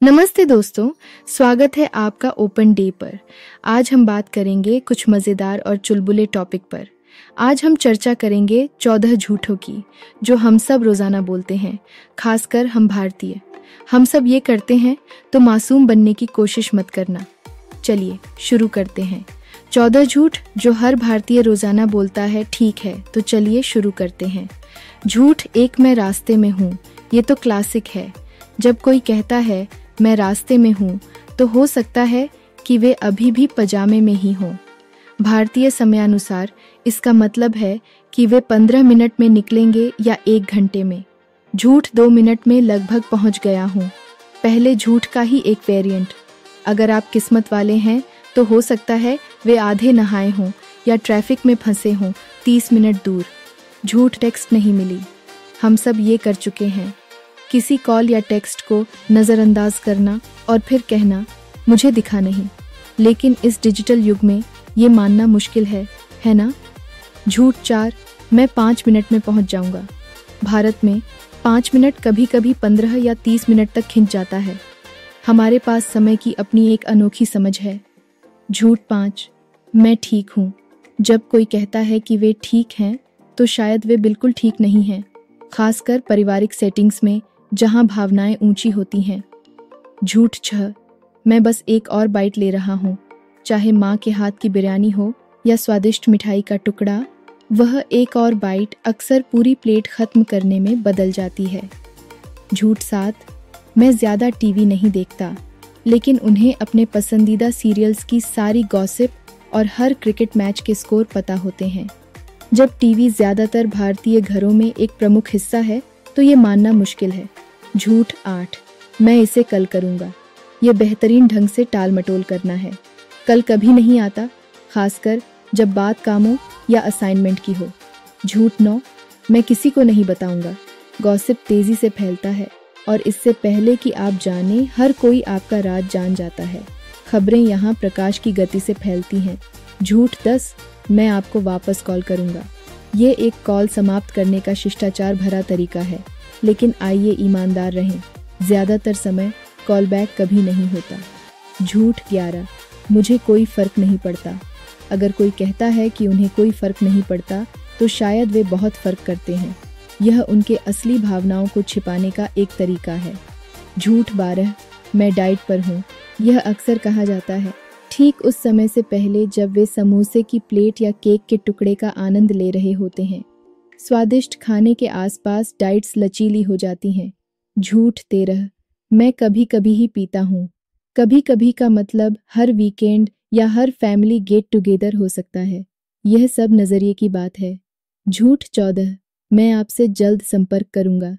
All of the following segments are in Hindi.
नमस्ते दोस्तों, स्वागत है आपका ओपन डे पर। आज हम बात करेंगे कुछ मज़ेदार और चुलबुले टॉपिक पर। आज हम चर्चा करेंगे 14 झूठों की, जो हम सब रोज़ाना बोलते हैं, खासकर हम भारतीय। हम सब ये करते हैं, तो मासूम बनने की कोशिश मत करना। चलिए शुरू करते हैं। 14 झूठ जो हर भारतीय रोज़ाना बोलता है। ठीक है, तो चलिए शुरू करते हैं। झूठ एक, मैं रास्ते में हूँ। ये तो क्लासिक है। जब कोई कहता है मैं रास्ते में हूँ, तो हो सकता है कि वे अभी भी पजामे में ही हों। भारतीय समयानुसार इसका मतलब है कि वे 15 मिनट में निकलेंगे या 1 घंटे में। झूठ 2 मिनट में लगभग पहुँच गया हूँ। पहले झूठ का ही एक वेरिएंट। अगर आप किस्मत वाले हैं तो हो सकता है वे आधे नहाए हों या ट्रैफिक में फंसे हों 30 मिनट दूर। झूठ टेक्स्ट नहीं मिली। हम सब ये कर चुके हैं। किसी कॉल या टेक्स्ट को नज़रअंदाज करना और फिर कहना मुझे दिखा नहीं। लेकिन इस डिजिटल युग में ये मानना मुश्किल है ना? झूठ 4, मैं 5 मिनट में पहुंच जाऊंगा। भारत में 5 मिनट कभी कभी 15 या 30 मिनट तक खिंच जाता है। हमारे पास समय की अपनी एक अनोखी समझ है। झूठ 5, मैं ठीक हूँ। जब कोई कहता है कि वे ठीक हैं, तो शायद वे बिल्कुल ठीक नहीं हैं, खासकर पारिवारिक सेटिंग्स में जहां भावनाएं ऊंची होती हैं। झूठ 6, मैं बस एक और बाइट ले रहा हूं। चाहे माँ के हाथ की बिरयानी हो या स्वादिष्ट मिठाई का टुकड़ा, वह एक और बाइट अक्सर पूरी प्लेट खत्म करने में बदल जाती है। झूठ 7, मैं ज़्यादा टीवी नहीं देखता, लेकिन उन्हें अपने पसंदीदा सीरियल्स की सारी गॉसिप और हर क्रिकेट मैच के स्कोर पता होते हैं। जब टीवी ज़्यादातर भारतीय घरों में एक प्रमुख हिस्सा है, तो ये मानना मुश्किल है। झूठ 8, मैं इसे कल करूँगा। ये बेहतरीन ढंग से टाल मटोल करना है। कल कभी नहीं आता, खासकर जब बात कामों या असाइनमेंट की हो। झूठ 9, मैं किसी को नहीं बताऊँगा। गॉसिप तेज़ी से फैलता है और इससे पहले कि आप जाने, हर कोई आपका राज जान जाता है। खबरें यहाँ प्रकाश की गति से फैलती हैं। झूठ 10, मैं आपको वापस कॉल करूँगा। ये एक कॉल समाप्त करने का शिष्टाचार भरा तरीका है, लेकिन आइए ईमानदार रहें, ज़्यादातर समय कॉल बैक कभी नहीं होता। झूठ 11, मुझे कोई फ़र्क नहीं पड़ता। अगर कोई कहता है कि उन्हें कोई फ़र्क नहीं पड़ता, तो शायद वे बहुत फ़र्क करते हैं। यह उनके असली भावनाओं को छिपाने का एक तरीका है। झूठ 12, मैं डाइट पर हूँ। यह अक्सर कहा जाता है ठीक उस समय से पहले जब वे समोसे की प्लेट या केक के टुकड़े का आनंद ले रहे होते हैं। स्वादिष्ट खाने के आसपास डाइट्स लचीली हो जाती हैं। झूठ 13, मैं कभी कभी ही पीता हूँ। कभी कभी का मतलब हर वीकेंड या हर फैमिली गेट टुगेदर हो सकता है। यह सब नज़रिए की बात है। झूठ 14, मैं आपसे जल्द संपर्क करूँगा।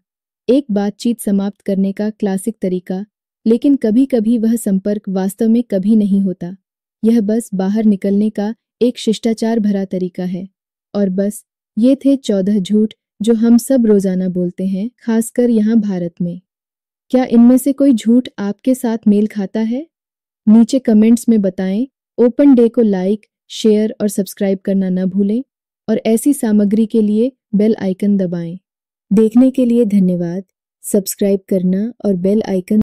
एक बातचीत समाप्त करने का क्लासिक तरीका, लेकिन कभी कभी वह संपर्क वास्तव में कभी नहीं होता। यह बस बाहर निकलने का एक शिष्टाचार भरा तरीका है। और बस ये थे 14 झूठ जो हम सब रोजाना बोलते हैं, खासकर यहाँ भारत में। क्या इनमें से कोई झूठ आपके साथ मेल खाता है? नीचे कमेंट्स में बताएं। ओपन डे को लाइक, शेयर और सब्सक्राइब करना न भूलें और ऐसी सामग्री के लिए बेल आइकन दबाएं। देखने के लिए धन्यवाद। सब्सक्राइब करना और बेल आइकन